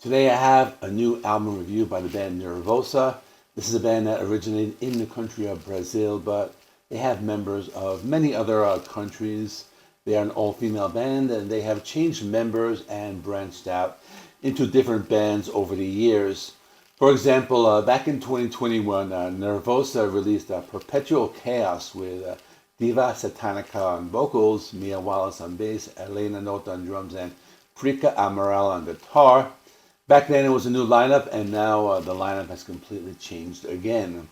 Today I have a new album review by the band Nervosa. This is a band that originated in the country of Brazil, but they have members of many other countries. They are an all-female band, and they have changed members and branched out into different bands over the years. For example, back in 2021, Nervosa released Perpetual Chaos with Diva Satanica on vocals, Mia Wallace on bass, Lena Scissorhands on drums, and Prika Amaral on guitar. Back then it was a new lineup, and now the lineup has completely changed again.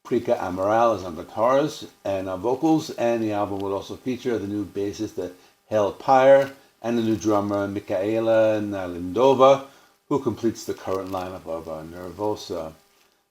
Prika Amaral is on guitars and vocals, and the album will also feature the new bassist Hel Pyre and the new drummer Michaela Naydenova, who completes the current lineup of Nervosa.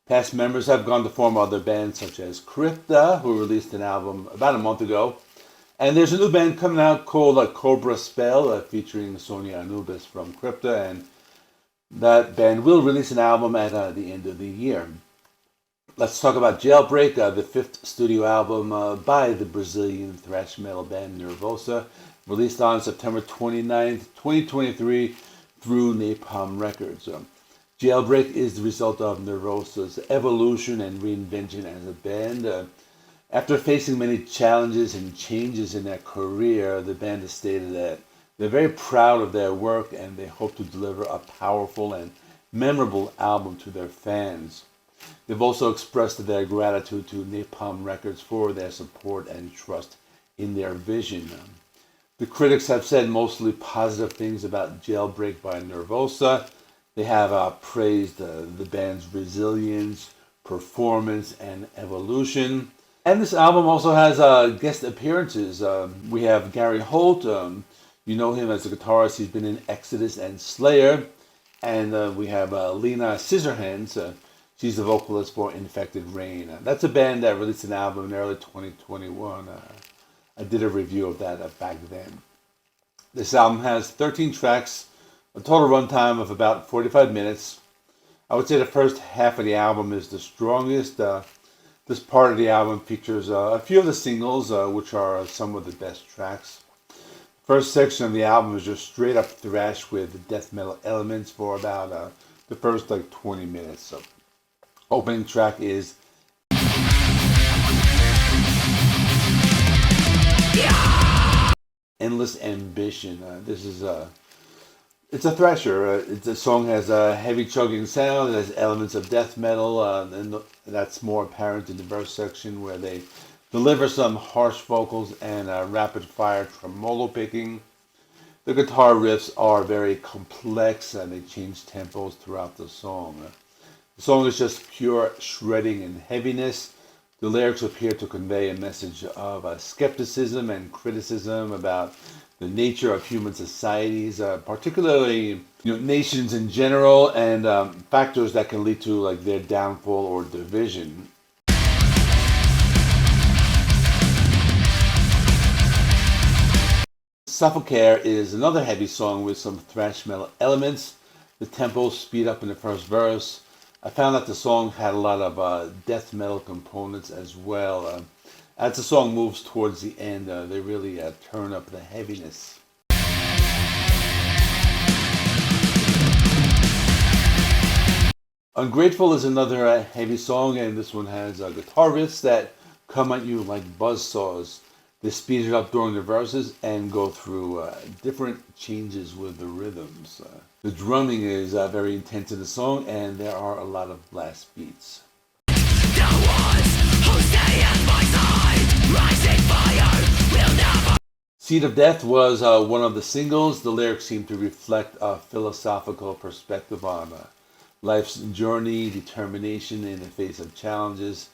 Past members have gone to form other bands such as Crypta, who released an album about a month ago. And there's a new band coming out called Cobra Spell, featuring Sonia Anubis from Crypta, and that band will release an album at the end of the year. Let's talk about Jailbreak, the fifth studio album by the Brazilian thrash metal band Nervosa, released on September 29th, 2023 through Napalm Records. Jailbreak is the result of Nervosa's evolution and reinvention as a band. After facing many challenges and changes in their career, the band has stated that they're very proud of their work and they hope to deliver a powerful and memorable album to their fans. They've also expressed their gratitude to Napalm Records for their support and trust in their vision. The critics have said mostly positive things about Jailbreak by Nervosa. They have praised the band's resilience, performance, and evolution. And this album also has guest appearances. We have Gary Holt. You know him as a guitarist. He's been in Exodus and Slayer. And we have Lena Scissorhands. She's the vocalist for Infected Rain. That's a band that released an album in early 2021. I did a review of that back then. This album has 13 tracks, a total runtime of about 45 minutes. I would say the first half of the album is the strongest. This part of the album features a few of the singles, which are some of the best tracks. First section of the album is just straight up thrash with death metal elements for about the first 20 minutes. So, opening track is Endless Ambition. This is it's a thrasher. The song has a heavy chugging sound. It has elements of death metal, and that's more apparent in the verse section where they deliver some harsh vocals and rapid fire tremolo picking. The guitar riffs are very complex and they change tempos throughout the song. The song is just pure shredding and heaviness. The lyrics appear to convey a message of skepticism and criticism about the nature of human societies, particularly nations in general, and factors that can lead to their downfall or division. Suffocare is another heavy song with some thrash metal elements. The tempos speed up in the first verse. I found that the song had a lot of death metal components as well. As the song moves towards the end, they really turn up the heaviness. Ungrateful is another heavy song, and this one has guitar riffs that come at you like buzzsaws. They speed it up during the verses and go through different changes with the rhythms. The drumming is very intense in the song, and there are a lot of blast beats. Seed of Death was one of the singles. The lyrics seem to reflect a philosophical perspective on life's journey, determination in the face of challenges,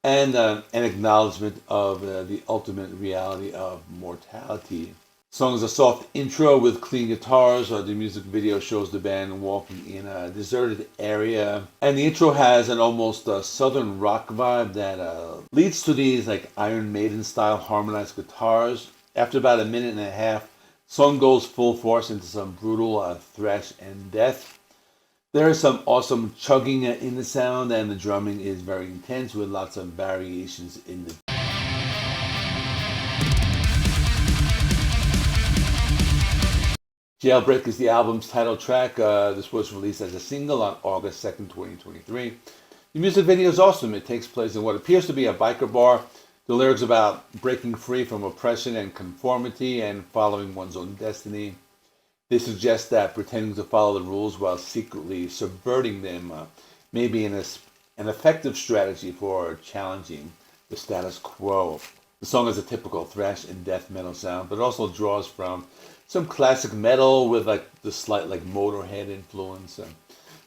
and an acknowledgement of the ultimate reality of mortality. The song is a soft intro with clean guitars. The music video shows the band walking in a deserted area, and the intro has an almost southern rock vibe that leads to these Iron Maiden style harmonized guitars. After about a minute and a half, the song goes full force into some brutal thrash and death. There is some awesome chugging in the sound, and the drumming is very intense with lots of variations in the Jailbreak is the album's title track. This was released as a single on August 2nd, 2023. The music video is awesome. It takes place in what appears to be a biker bar. The lyrics about breaking free from oppression and conformity and following one's own destiny. They suggest that pretending to follow the rules while secretly subverting them may be an effective strategy for challenging the status quo. The song has a typical thrash and death metal sound, but also draws from some classic metal with the slight Motorhead influence.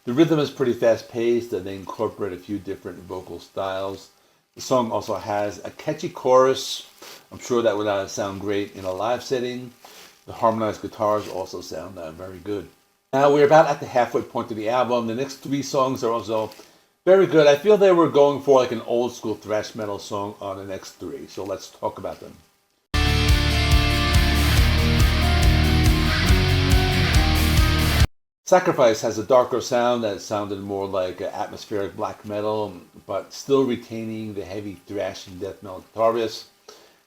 The rhythm is pretty fast-paced, and they incorporate a few different vocal styles. The song also has a catchy chorus. I'm sure that would sound great in a live setting. The harmonized guitars also sound very good. Now we're about at the halfway point of the album. The next 3 songs are also very good. I feel they were going for an old school thrash metal song on the next 3. So let's talk about them. Sacrifice has a darker sound that sounded more like atmospheric black metal, but still retaining the heavy thrash and death metal guitar riffs.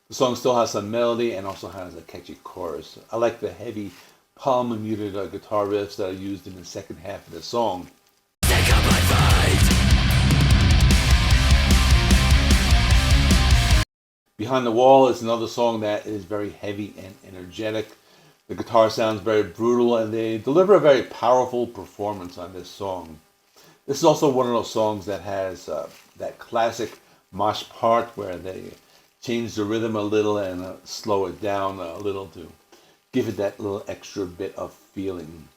The song still has some melody and also has a catchy chorus. I like the heavy palm muted guitar riffs that are used in the second half of the song. Take up my fight. Behind the Wall is another song that is very heavy and energetic. The guitar sounds very brutal, and they deliver a very powerful performance on this song. This is also one of those songs that has that classic mosh part where they change the rhythm a little and slow it down a little to give it that little extra bit of feeling.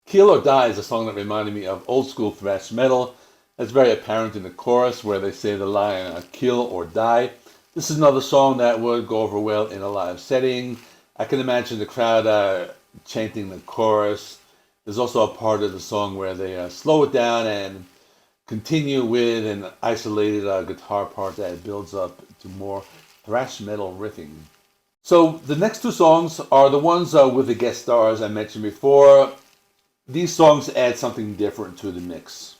Kill or Die is a song that reminded me of old school thrash metal. That's very apparent in the chorus where they say the line, kill or die. This is another song that would go over well in a live setting. I can imagine the crowd chanting the chorus. There's also a part of the song where they slow it down and continue with an isolated guitar part that builds up to more thrash metal riffing. So the next 2 songs are the ones with the guest stars I mentioned before. These songs add something different to the mix.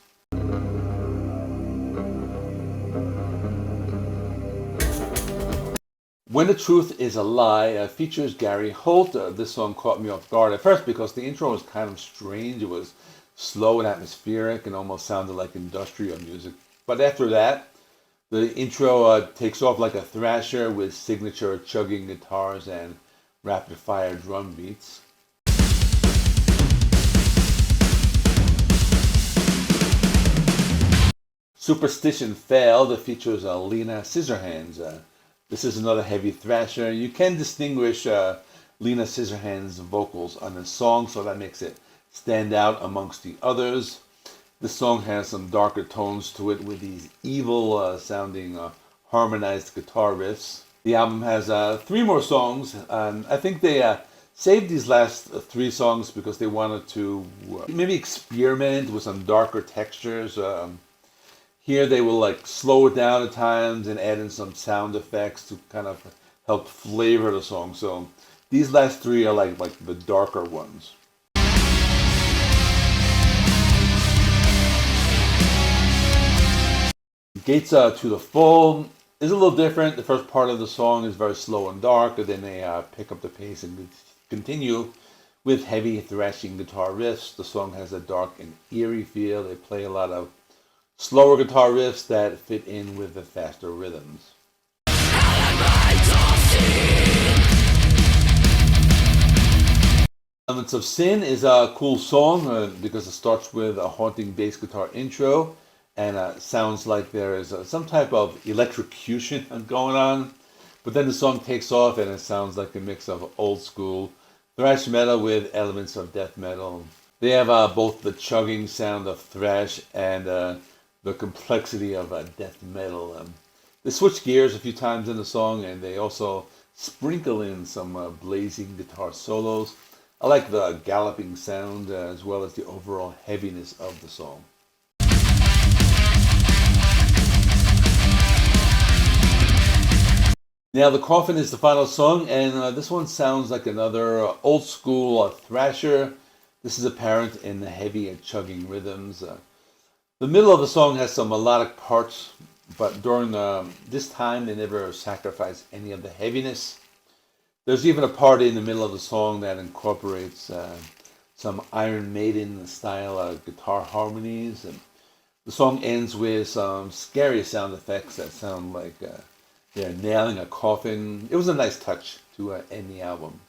When the Truth is a Lie features Gary Holt. This song caught me off guard at first because the intro was kind of strange. It was slow and atmospheric and almost sounded like industrial music. But after that, the intro takes off like a thrasher with signature chugging guitars and rapid-fire drum beats. Superstition Failed features Lena Scissorhands. This is another heavy thrasher. You can distinguish Lena Scissorhands' vocals on this song, so that makes it stand out amongst the others. This song has some darker tones to it with these evil sounding harmonized guitar riffs. The album has 3 more songs. I think they saved these last 3 songs because they wanted to maybe experiment with some darker textures. Here they will slow it down at times and add in some sound effects to kind of help flavor the song. So these last 3 are like the darker ones. Gita To The Foam is a little different. The first part of the song is very slow and dark, and then they pick up the pace and continue with heavy thrashing guitar riffs. The song has a dark and eerie feel. They play a lot of slower guitar riffs that fit in with the faster rhythms. Elements of Sin is a cool song because it starts with a haunting bass guitar intro and sounds like there is some type of electrocution going on. But then the song takes off and it sounds like a mix of old school thrash metal with elements of death metal. They have both the chugging sound of thrash and the complexity of death metal. They switch gears a few times in the song, and they also sprinkle in some blazing guitar solos. I like the galloping sound as well as the overall heaviness of the song. Now the Coffin is the final song, and this one sounds like another old school thrasher. This is apparent in the heavy and chugging rhythms. The middle of the song has some melodic parts but during this time they never sacrificed any of the heaviness. There's even a part in the middle of the song that incorporates some Iron Maiden style guitar harmonies, and the song ends with some scary sound effects that sound like they're nailing a coffin. It was a nice touch to end the album.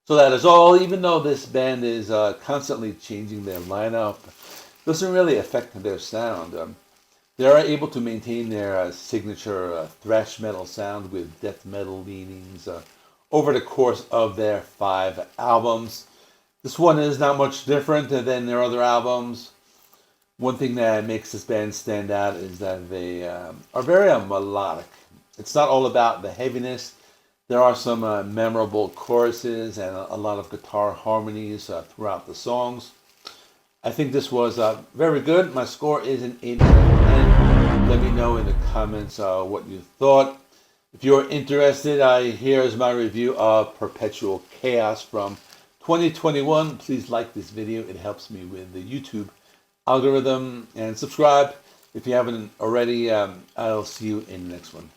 So that is all. Even though this band is constantly changing their lineup, it doesn't really affect their sound. They are able to maintain their signature thrash metal sound with death metal leanings over the course of their 5 albums. This one is not much different than their other albums. One thing that makes this band stand out is that they are very melodic. It's not all about the heaviness. There are some memorable choruses and a lot of guitar harmonies throughout the songs. I think this was very good. My score is an 8 out of 10. Let me know in the comments what you thought. If you're interested, here's my review of Perpetual Chaos from 2021. Please like this video. It helps me with the YouTube algorithm. And subscribe if you haven't already. I'll see you in the next one.